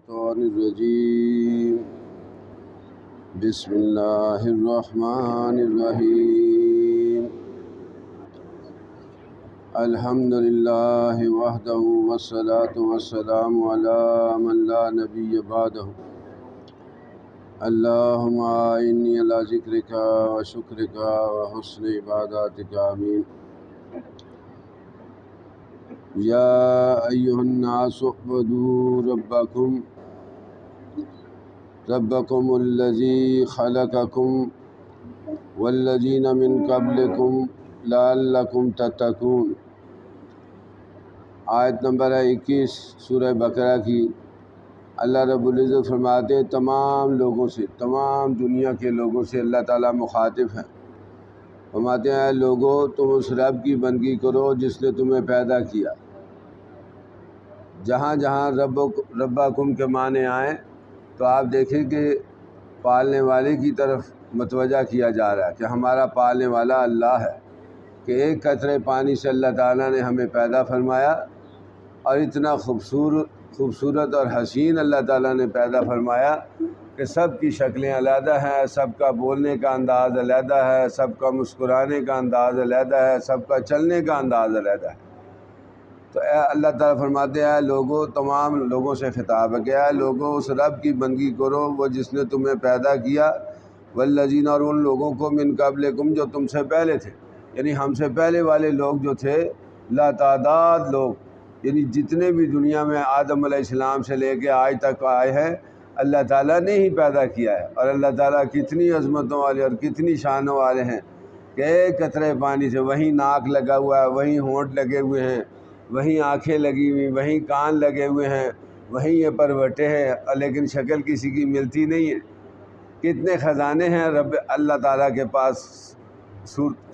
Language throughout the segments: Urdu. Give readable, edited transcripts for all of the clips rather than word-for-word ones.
الشيطان الرجيم بسم الله الرحمن الرحيم الحمد لله وحده والصلاة والسلام على من لا نبي بعده اللهم إني على ذكرك وشكرك وحسن عبادتك آمين يا أيها الناس اعبدوا ربكم الذي خلقكم والذين من قبلكم لعلكم تتقون۔ آیت نمبر 21 سورہ بقرہ کی۔ اللہ رب العزت فرماتے ہیں تمام لوگوں سے، تمام دنیا کے لوگوں سے اللہ تعالیٰ مخاطب ہیں۔ فرماتے ہیں اے لوگو تم اس رب کی بندگی کرو جس نے تمہیں پیدا کیا۔ جہاں جہاں ربکم کے معنی آئیں تو آپ دیکھیں کہ پالنے والے کی طرف متوجہ کیا جا رہا ہے کہ ہمارا پالنے والا اللہ ہے، کہ ایک قطرے پانی سے اللہ تعالیٰ نے ہمیں پیدا فرمایا اور اتنا خوبصورت اور حسین اللہ تعالیٰ نے پیدا فرمایا کہ سب کی شکلیں علیحدہ ہیں، سب کا بولنے کا انداز علیحدہ ہے، سب کا مسکرانے کا انداز علیحدہ ہے، سب کا چلنے کا انداز علیحدہ ہے۔ تو اللہ تعالیٰ فرماتے ہیں لوگوں، تمام لوگوں سے خطاب ہے کہ اے لوگوں اس رب کی بندگی کرو وہ جس نے تمہیں پیدا کیا، والذین اور ان لوگوں کو من قبلکم جو تم سے پہلے تھے، یعنی ہم سے پہلے والے لوگ جو تھے، لاتعداد لوگ، یعنی جتنے بھی دنیا میں آدم علیہ السلام سے لے کے آج تک آئے ہیں اللہ تعالیٰ نے ہی پیدا کیا ہے۔ اور اللہ تعالیٰ کتنی عظمتوں والے اور کتنی شانوں والے ہیں کہ ایک قطرے پانی سے وہیں ناک لگا ہوا ہے، وہیں ہونٹ لگے ہوئے ہیں، وہیں آنکھیں لگی ہوئی، وہیں کان لگے ہوئے ہیں، وہیں یہ پروٹے ہیں، لیکن شکل کسی کی ملتی نہیں ہے۔ کتنے خزانے ہیں رب اللہ تعالیٰ کے پاس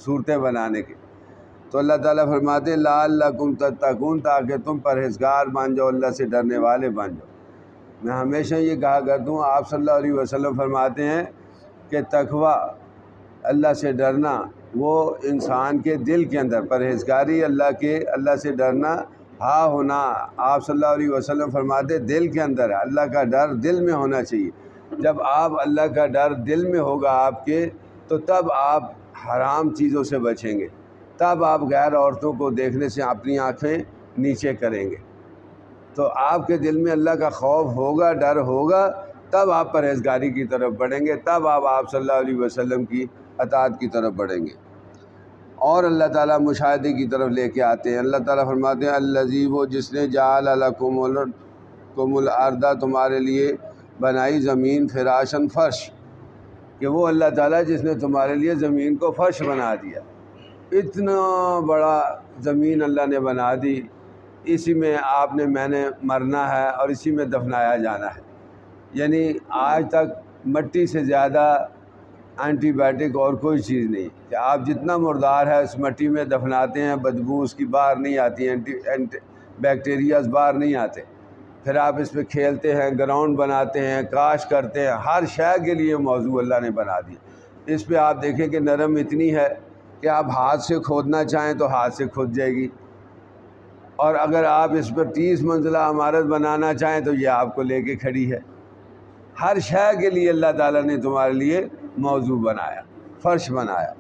صورتیں بنانے کے۔ تو اللہ تعالیٰ فرماتے ہیں لعلکم تتقون، تاکہ تم پرہیزگار بن جاؤ، اللہ سے ڈرنے والے بن جاؤ۔ میں ہمیشہ یہ کہا کرتا ہوں، آپ صلی اللہ علیہ وسلم فرماتے ہیں کہ تقوی، اللہ سے ڈرنا، وہ انسان کے دل کے اندر، پرہیزگاری اللہ سے ڈرنا ہونا، آپ صلی اللہ علیہ وسلم فرماتے دل کے اندر ہے۔ اللہ کا ڈر دل میں ہونا چاہیے۔ جب آپ اللہ کا ڈر دل میں ہوگا آپ کے، تو تب آپ حرام چیزوں سے بچیں گے، تب آپ غیر عورتوں کو دیکھنے سے اپنی آنکھیں نیچے کریں گے۔ تو آپ کے دل میں اللہ کا خوف ہوگا، ڈر ہوگا، تب آپ پرہیزگاری کی طرف بڑھیں گے، تب آپ صلی اللہ علیہ وسلم کی اطاعت کی طرف بڑھیں گے۔ اور اللہ تعالیٰ مشاہدے کی طرف لے کے آتے ہیں۔ اللہ تعالیٰ فرماتے ہیں الذی، وہ جس نے جعل لکم الارض، تمہارے لیے بنائی زمین، فراشن، فرش، کہ وہ اللہ تعالیٰ جس نے تمہارے لیے زمین کو فرش بنا دیا۔ اتنا بڑا زمین اللہ نے بنا دی، اسی میں میں نے مرنا ہے اور اسی میں دفنایا جانا ہے۔ یعنی آج تک مٹی سے زیادہ اینٹی بائیوٹک اور کوئی چیز نہیں کہ آپ جتنا مردار ہے اس مٹی میں دفناتے ہیں، بدبو اس کی باہر نہیں آتی، اینٹی بیکٹیریاز باہر نہیں آتے۔ پھر آپ اس پہ کھیلتے ہیں، گراؤنڈ بناتے ہیں، کاش کرتے ہیں، ہر شے کے لیے موضوع اللہ نے بنا دی۔ اس پہ آپ دیکھیں کہ نرم اتنی ہے کہ آپ ہاتھ سے کھودنا چاہیں تو ہاتھ سے کھود جائے گی، اور اگر آپ اس پر 30 منزلہ عمارت بنانا چاہیں تو یہ آپ کو لے کے کھڑی ہے۔ ہر شے کے لیے اللہ تعالیٰ نے تمہارے لیے موضوع بنایا، فرش بنایا۔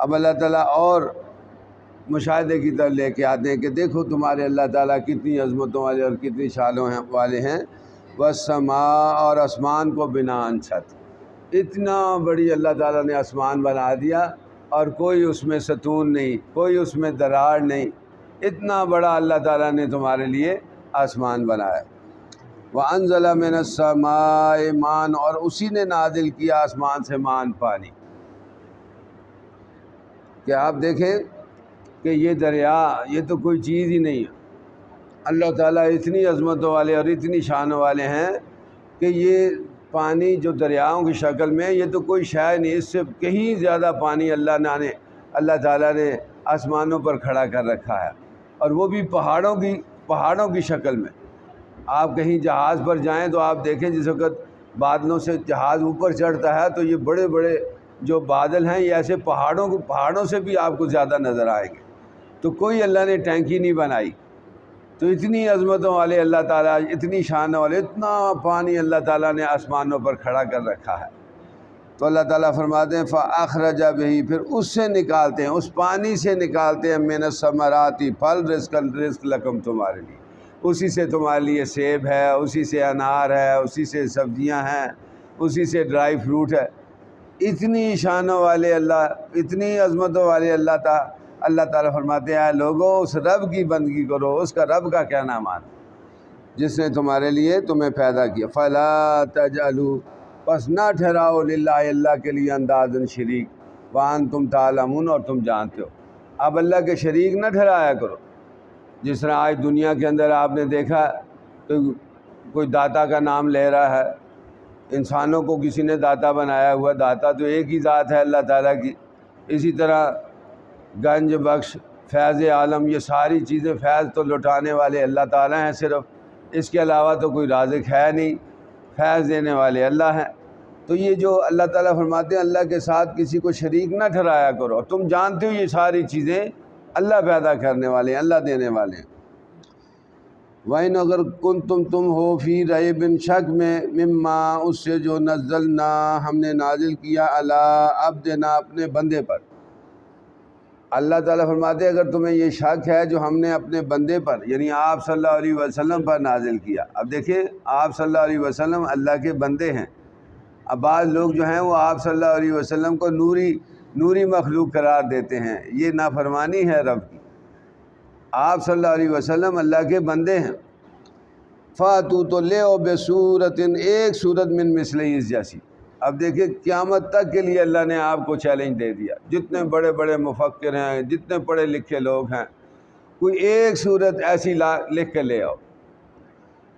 اب اللہ تعالیٰ اور مشاہدے کی طرف لے کے آتے ہیں کہ دیکھو تمہارے اللہ تعالیٰ کتنی عظمتوں والے اور کتنی شانوں والے ہیں۔ والسماء، اور آسمان کو بناءً، چھت، اتنا بڑی اللہ تعالیٰ نے آسمان بنا دیا اور کوئی اس میں ستون نہیں، کوئی اس میں دراڑ نہیں، اتنا بڑا اللہ تعالیٰ نے تمہارے لیے آسمان بنایا۔ وَأَنزَلَ مِنَ السَّمَاءِ مَاءً، اور اسی نے نازل کیا آسمان سے مان، پانی۔ کہ آپ دیکھیں کہ یہ دریا، یہ تو کوئی چیز ہی نہیں ہے۔ اللہ تعالیٰ اتنی عظمتوں والے اور اتنی شانوں والے ہیں کہ یہ پانی جو دریاؤں کی شکل میں، یہ تو کوئی شے نہیں، اس سے کہیں زیادہ پانی اللہ تعالیٰ نے آسمانوں پر کھڑا کر رکھا ہے، اور وہ بھی پہاڑوں کی شکل میں۔ آپ کہیں جہاز پر جائیں تو آپ دیکھیں جس وقت بادلوں سے جہاز اوپر چڑھتا ہے تو یہ بڑے بڑے جو بادل ہیں یہ ایسے پہاڑوں سے بھی آپ کو زیادہ نظر آئیں گے۔ تو کوئی اللہ نے ٹینکی نہیں بنائی، تو تو اتنی عظمتوں والے اللہ تعالیٰ، اتنی شانوں والے، اتنا پانی اللہ تعالیٰ نے آسمانوں پر کھڑا کر رکھا ہے۔ تو اللہ تعالیٰ فرماتے ہیں فَأَخْرَجَ بِهِ، پھر اس سے نکالتے ہیں، اس پانی سے نکالتے ہیں مِنَ الثَّمَرَاتِ پھل، رزق لکم تمہارے لیے، اسی سے تمہارے لیے سیب ہے، اسی سے انار ہے، اسی سے سبزیاں ہیں، اسی سے ڈرائی فروٹ ہے۔ اتنی شانوں والے اللہ، اتنی عظمتوں والے اللہ تعالیٰ فرماتے ہیں لوگوں اس رب کی بندگی کرو، اس کا رب کا کہنا مانو جس نے تمہارے لیے تمہیں پیدا کیا۔ فَلَا تَجْعَلُوا، پس نہ ٹھہراؤ للہ اللہ کے لیے اندازن شریک، وَأَنْتُمْ تَعْلَمُونَ، اور تم جانتے ہو۔ اب اللہ کے شریک نہ ٹھہرایا کرو۔ جس طرح آج دنیا کے اندر آپ نے دیکھا تو کوئی داتا کا نام لے رہا ہے، انسانوں کو کسی نے داتا بنایا ہوا، داتا تو ایک ہی ذات ہے اللہ تعالیٰ کی۔ اسی طرح گنج بخش، فیض عالم، یہ ساری چیزیں فیض تو لٹانے والے اللہ تعالیٰ ہیں صرف، اس کے علاوہ تو کوئی رازق ہے نہیں، فیض دینے والے اللہ ہیں۔ تو یہ جو اللہ تعالیٰ فرماتے ہیں اللہ کے ساتھ کسی کو شریک نہ ٹھہرایا کرو، تم جانتے ہو یہ ساری چیزیں اللہ پیدا کرنے والے ہیں، اللہ دینے والے ہیں۔ وَإِنْ، اگر تم ہو فی ریب، شک میں، مما، اس سے جو نزلنا، ہم نے نازل کیا، علی عبدنا، اپنے بندے پر۔ اللہ تعالیٰ فرماتے ہیں اگر تمہیں یہ شک ہے جو ہم نے اپنے بندے پر، یعنی آپ صلی اللہ علیہ وسلم پر نازل کیا۔ اب دیکھیں آپ صلی اللہ علیہ وسلم اللہ کے بندے ہیں۔ اب بعض لوگ جو ہیں وہ آپ صلی اللہ علیہ وسلم کو نوری مخلوق قرار دیتے ہیں، یہ نافرمانی ہے رب کی۔ آپ صلی اللہ علیہ وسلم اللہ کے بندے ہیں۔ فاتو، تو لے او بصورت، ایک صورت من مثلہ، اس جیسی۔ اب دیکھیں قیامت تک کے لیے اللہ نے آپ کو چیلنج دے دیا، جتنے بڑے بڑے مفکر ہیں، جتنے پڑھے لکھے لوگ ہیں، کوئی ایک صورت ایسی لکھ کے لے آؤ۔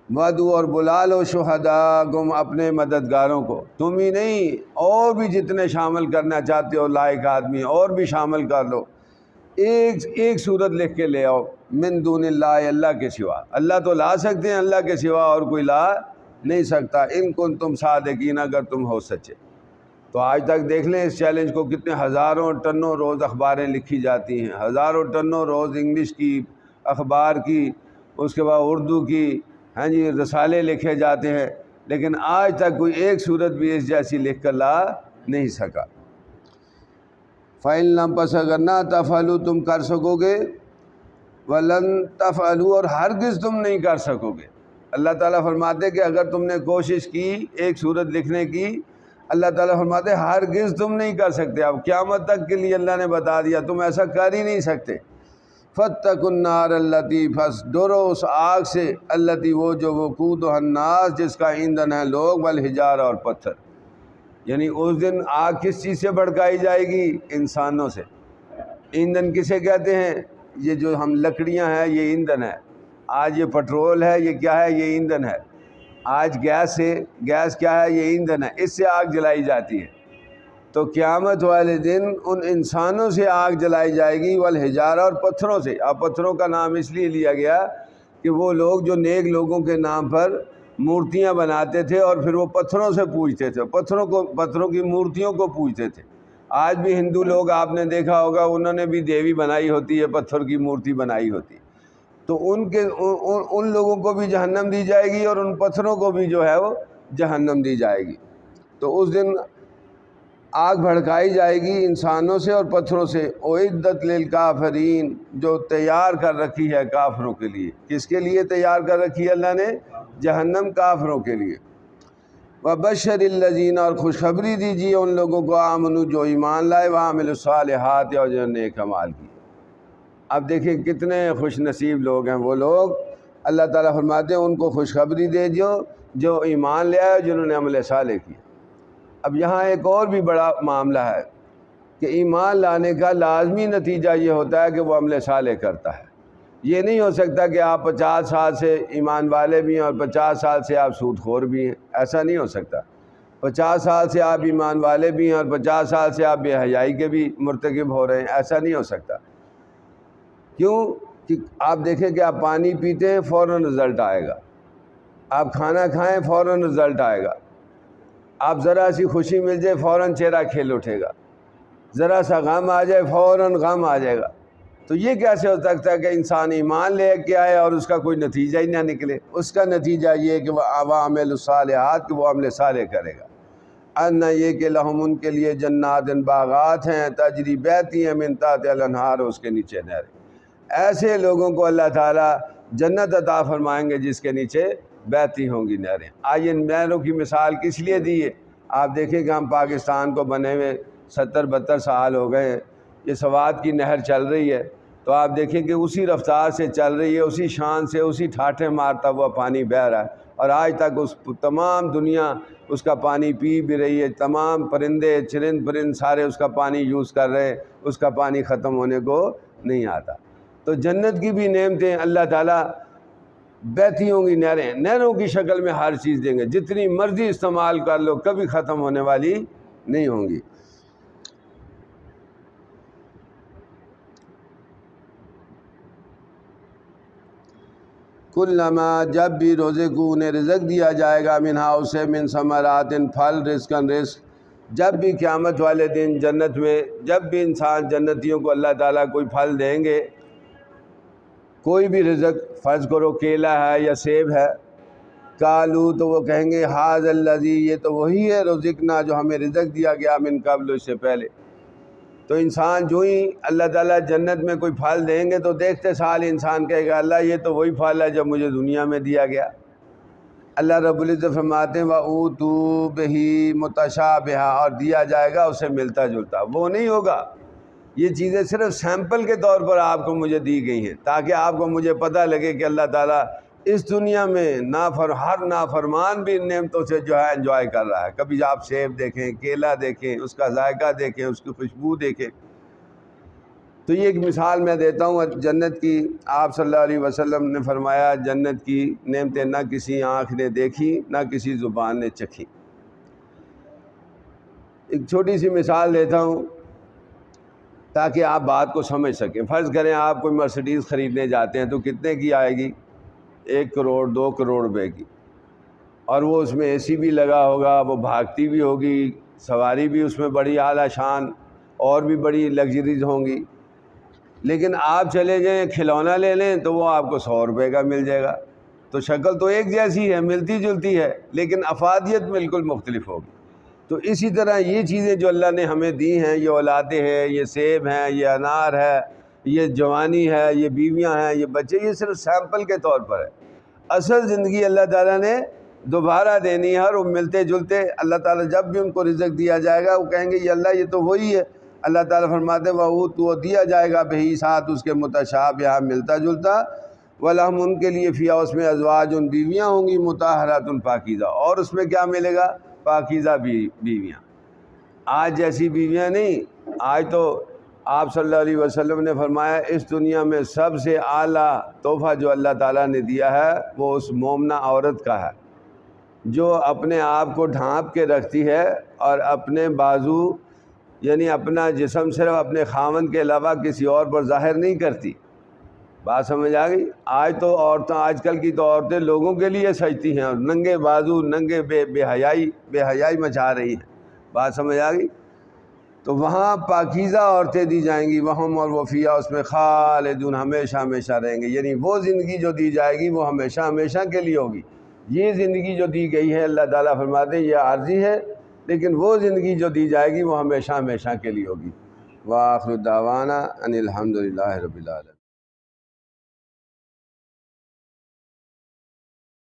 وَدُّوا، اور بلا لو، شہداءکم، اپنے مددگاروں کو، تم ہی نہیں اور بھی جتنے شامل کرنا چاہتے ہو لائق آدمی اور بھی شامل کر لو، ایک صورت لکھ کے لے آؤ، من دون اللہ، اللہ کے سوا۔ اللہ تو لا سکتے ہیں، اللہ کے سوا اور کوئی لا نہیں سکتا، ان کنتم صادقین، اگر تم ہو سچے۔ تو آج تک دیکھ لیں اس چیلنج کو، کتنے ہزاروں ٹنوں روز اخباریں لکھی جاتی ہیں، ہزاروں ٹنوں روز انگلش کی اخبار کی، اس کے بعد اردو کی، ہاں جی، رسالے لکھے جاتے ہیں، لیکن آج تک کوئی ایک صورت بھی اس جیسی لکھ کر لا نہیں سکا۔ فَإِن لَمْ، پس اگر نہ تفعلوا، تم کر سکو گے، وَلَن تفعلوا، اور ہرگز تم نہیں کر سکو گے۔ اللہ تعالیٰ فرماتے کہ اگر تم نے کوشش کی ایک صورت لکھنے کی، اللہ تعالیٰ فرماتے ہرگز تم نہیں کر سکتے۔ اب قیامت تک کے لیے اللہ نے بتا دیا تم ایسا کر ہی نہیں سکتے۔ فَاتَّقُوا النَّارَ الَّتِي، پس ڈرو اس آگ سے، الَّتِي، وہ جو وقودها الناس، جس کا ایندھن ہے لوگ، والحجارہ، اور پتھر۔ یعنی اس دن آگ کس چیز سے بھڑکائی جائے گی؟ انسانوں سے۔ ایندھن کسے کہتے ہیں؟ یہ جو ہم لکڑیاں ہیں یہ ایندھن ہے۔ آج یہ پٹرول ہے، یہ کیا ہے؟ یہ ایندھن ہے۔ آج گیس کیا ہے؟ یہ ایندھن ہے، اس سے آگ جلائی جاتی ہے۔ تو قیامت والے دن ان انسانوں سے آگ جلائی جائے گی، والحجارہ، اور پتھروں سے۔ اب پتھروں کا نام اس لیے لیا گیا کہ وہ لوگ جو نیک لوگوں کے نام پر مورتیاں بناتے تھے اور پھر وہ پتھروں سے پوجتے تھے، پتھروں کی مورتیوں کو پوجتے تھے۔ آج بھی ہندو لوگ آپ نے دیکھا ہوگا، انہوں نے بھی دیوی بنائی ہوتی ہے، پتھر کی مورتی بنائی ہوتی ہے۔ تو ان لوگوں کو بھی جہنم دی جائے گی، اور ان پتھروں کو بھی جو ہے وہ جہنم دی جائے گی۔ تو اس دن آگ بھڑکائی جائے گی انسانوں سے اور پتھروں سے۔ اعدت للکافرین، جو تیار کر رکھی ہے کافروں کے لیے۔ کس کے لیے تیار کر رکھی ہے اللہ نے؟ جہنم، کافروں کے لیے۔ وبشر الذین، اور خوشخبری دیجیے ان لوگوں کو، آمنو، جو ایمان لائے، وعملوا الصالحات، اور جو نیک اعمال کیے۔ اب دیکھیں کتنے خوش نصیب لوگ ہیں وہ لوگ، اللہ تعالیٰ فرماتے ہیں ان کو خوشخبری دے جو ایمان لے آئے، جنہوں نے عمل صالح کیا۔ اب یہاں ایک اور بھی بڑا معاملہ ہے کہ ایمان لانے کا لازمی نتیجہ یہ ہوتا ہے کہ وہ عمل صالح کرتا ہے۔ یہ نہیں ہو سکتا کہ آپ 50 سال سے ایمان والے بھی ہیں اور 50 سال سے آپ سود خور بھی ہیں، ایسا نہیں ہو سکتا۔ 50 سال سے آپ ایمان والے بھی ہیں اور 50 سال سے آپ بے حیائی کے بھی مرتکب ہو رہے ہیں، ایسا نہیں ہو سکتا۔ کیوں؟ کہ آپ دیکھیں کہ آپ پانی پیتے ہیں فوراً رزلٹ آئے گا، آپ کھانا کھائیں فوراً رزلٹ آئے گا، آپ ذرا سی خوشی مل جائے فوراً چہرہ کھل اٹھے گا، ذرا سا غم آ جائے فوراً غم آ جائے گا۔ تو یہ کیسے ہو سکتا ہے کہ انسان ایمان لے کے آئے اور اس کا کوئی نتیجہ ہی نہ نکلے؟ اس کا نتیجہ یہ کہ وہ عوامل الصالحات، کہ وہ عمل صالح کرے گا۔ ان یہ کہ لہم ان کے لیے جنات باغات ہیں، تجری بہتی ہیں من تحتہا الانہار، اس کے نیچے نہریں۔ ایسے لوگوں کو اللہ تعالیٰ جنت عطا فرمائیں گے جس کے نیچے بہتی ہوں گی نہریں۔ آئیے نہروں کی مثال کس لیے دی ہے؟ آپ دیکھیں کہ ہم پاکستان کو بنے ہوئے 70-72 سال ہو گئے ہیں، یہ سوات کی نہر چل رہی ہے، تو آپ دیکھیں کہ اسی رفتار سے چل رہی ہے، اسی شان سے، اسی ٹھاٹھے مارتا ہوا پانی بہہ رہا ہے، اور آج تک اس تمام دنیا اس کا پانی پی بھی رہی ہے، تمام پرندے چرند پرند سارے اس کا پانی یوز کر رہے ہیں، اس کا پانی ختم ہونے کو نہیں آتا۔ تو جنت کی بھی نعمتیں اللہ تعالیٰ بہتی ہوں گی نہریں، نہروں کی شکل میں ہر چیز دیں گے، جتنی مرضی استعمال کر لو، کبھی ختم ہونے والی نہیں ہوں گی۔ کلما، جب بھی روزے کو انہیں رزق دیا جائے گا، منہا اسے، من ثمرات، پھل، رزقاً رزق، جب بھی قیامت والے دن جنت میں جب بھی انسان جنتیوں کو اللہ تعالیٰ کوئی پھل دیں گے، کوئی بھی رزق، فرض کرو کیلا ہے یا سیب ہے، قالوا، تو وہ کہیں گے ھذا الذی، یہ تو وہی ہے، رزقنا، جو ہمیں رزق دیا گیا، من قبل، اس سے پہلے۔ تو انسان جو ہی اللہ تعالیٰ جنت میں کوئی پھل دیں گے تو دیکھتے سال انسان کہے گا اللہ یہ تو وہی پھل ہے جو مجھے دنیا میں دیا گیا۔ اللہ رب العزت فرماتے ہیں وَأُوتُوا بِهِ مُتَشَابِهًا، اور دیا جائے گا اسے ملتا جلتا۔ وہ نہیں ہوگا، یہ چیزیں صرف سیمپل کے طور پر آپ کو مجھے دی گئی ہیں تاکہ آپ کو مجھے پتہ لگے کہ اللہ تعالیٰ اس دنیا میں ہر نافرمان بھی ان نعمتوں سے جو ہے انجوائے کر رہا ہے۔ کبھی آپ سیب دیکھیں، کیلا دیکھیں، اس کا ذائقہ دیکھیں، اس کی خوشبو دیکھیں۔ تو یہ ایک مثال میں دیتا ہوں جنت کی۔ آپ صلی اللہ علیہ وسلم نے فرمایا جنت کی نعمتیں نہ کسی آنکھ نے دیکھی، نہ کسی زبان نے چکھی۔ ایک چھوٹی سی مثال دیتا ہوں تاکہ آپ بات کو سمجھ سکیں۔ فرض کریں آپ کوئی مرسیڈیز خریدنے جاتے ہیں تو کتنے کی آئے گی؟ 1 کروڑ 2 کروڑ روپے کی، اور وہ اس میں اے سی بھی لگا ہوگا، وہ بھاگتی بھی ہوگی، سواری بھی اس میں بڑی اعلیٰ شان اور بھی بڑی لگژریز ہوں گی۔ لیکن آپ چلے جائیں کھلونا لے لیں تو وہ آپ کو 100 روپے کا مل جائے گا۔ تو شکل تو ایک جیسی ہے، ملتی جلتی ہے، لیکن افادیت بالکل مختلف ہوگی۔ تو اسی طرح یہ چیزیں جو اللہ نے ہمیں دی ہیں، یہ اولادیں ہیں، یہ سیب ہیں، یہ انار ہے، یہ جوانی ہے، یہ بیویاں ہیں، یہ بچے، یہ صرف سیمپل کے طور پر ہے۔ اصل زندگی اللہ تعالیٰ نے دوبارہ دینی ہے، اور وہ ملتے جلتے اللہ تعالیٰ جب بھی ان کو رزق دیا جائے گا وہ کہیں گے یہ اللہ یہ تو وہی ہے۔ اللہ تعالیٰ فرماتے ہیں وہ دیا جائے گا بہی، ساتھ اس کے متشابہہ، ملتا جلتا، ولہم، ان کے لیے فیہا، اس میں ازواج، ان بیویاں ہوں گی، مطہرات، پاکیزہ، اور اس میں کیا ملے گا؟ پاکیزہ بیویاں۔ آج جیسی بیویاں نہیں، آج تو آپ صلی اللہ علیہ وسلم نے فرمایا اس دنیا میں سب سے اعلیٰ تحفہ جو اللہ تعالیٰ نے دیا ہے وہ اس مومنہ عورت کا ہے جو اپنے آپ کو ڈھانپ کے رکھتی ہے اور اپنے بازو یعنی اپنا جسم صرف اپنے خاوند کے علاوہ کسی اور پر ظاہر نہیں کرتی۔ بات سمجھ آ گئی؟ آج کل کی تو عورتیں لوگوں کے لیے سجتی ہیں اور ننگے بازو، ننگے بے حیائی مچا رہی ہیں۔ بات سمجھ آ گئی؟ تو وہاں پاکیزہ عورتیں دی جائیں گی، وہم، اور وہ فیہا، اس میں خالدون، ہمیشہ ہمیشہ رہیں گے۔ یعنی وہ زندگی جو دی جائے گی وہ ہمیشہ ہمیشہ کے لیے ہوگی۔ یہ زندگی جو دی گئی ہے اللہ تعالیٰ فرماتے ہیں یہ عارضی ہے، لیکن وہ زندگی جو دی جائے گی وہ ہمیشہ ہمیشہ کے لیے ہوگی۔ وآخر دعوانا ان الحمد للہ رب العالمین۔